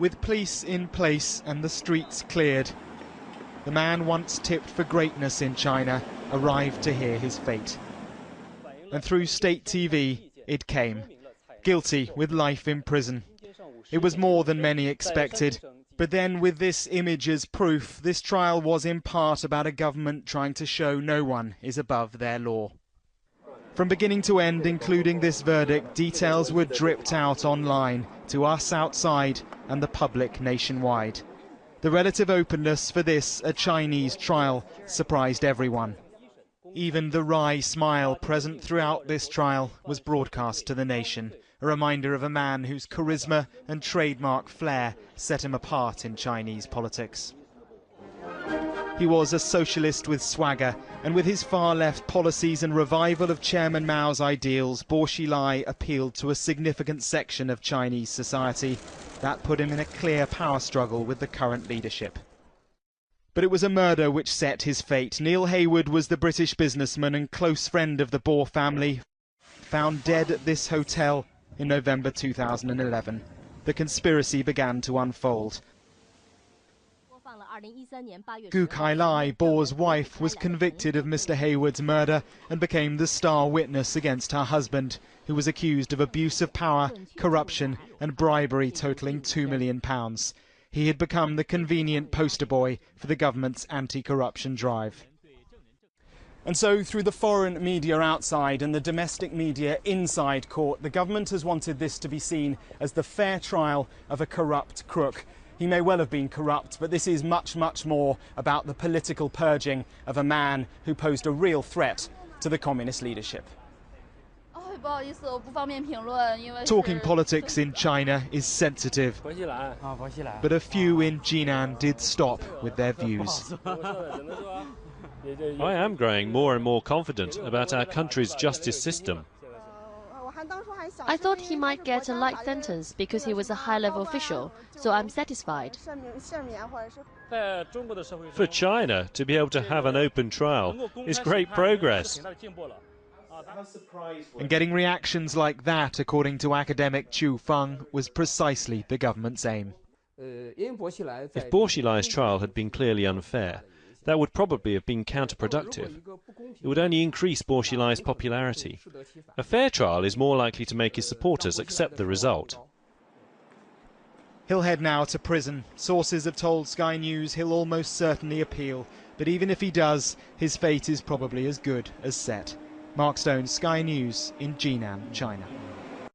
With police in place and the streets cleared, the man once tipped for greatness in China arrived to hear his fate. And through state TV, it came. Guilty with life in prison. It was more than many expected. But then with this image as proof, this trial was in part about a government trying to show no one is above their law. From beginning to end, including this verdict, details were dripped out online to us outside and the public nationwide. The relative openness for this, a Chinese trial, surprised everyone. Even the wry smile present throughout this trial was broadcast to the nation, a reminder of a man whose charisma and trademark flair set him apart in Chinese politics. He was a socialist with swagger, and with his far-left policies and revival of Chairman Mao's ideals, Xilai appealed to a significant section of Chinese society. That put him in a clear power struggle with the current leadership. But it was a murder which set his fate. Neil Hayward was the British businessman and close friend of the Boer family, found dead at this hotel in November 2011. The conspiracy began to unfold. Xilai, Boer's wife, was convicted of Mr. Hayward's murder and became the star witness against her husband, who was accused of abuse of power, corruption and bribery totalling £2 million. He had become the convenient poster boy for the government's anti-corruption drive. And so, through the foreign media outside and the domestic media inside court, the government has wanted this to be seen as the fair trial of a corrupt crook. He may well have been corrupt, but this is much, much more about the political purging of a man who posed a real threat to the communist leadership. Talking politics in China is sensitive, but a few in Jinan did stop with their views. I am growing more and more confident about our country's justice system. I thought he might get a light sentence because he was a high-level official, so I'm satisfied. For China to be able to have an open trial is great progress. And getting reactions like that, according to academic Chu Feng, was precisely the government's aim. If Xilai's trial had been clearly unfair, that would probably have been counterproductive. It would only increase Xilai's popularity. A fair trial is more likely to make his supporters accept the result. He'll head now to prison. Sources have told Sky News he'll almost certainly appeal. But even if he does, his fate is probably as good as set. Mark Stone, Sky News in Jinan, China.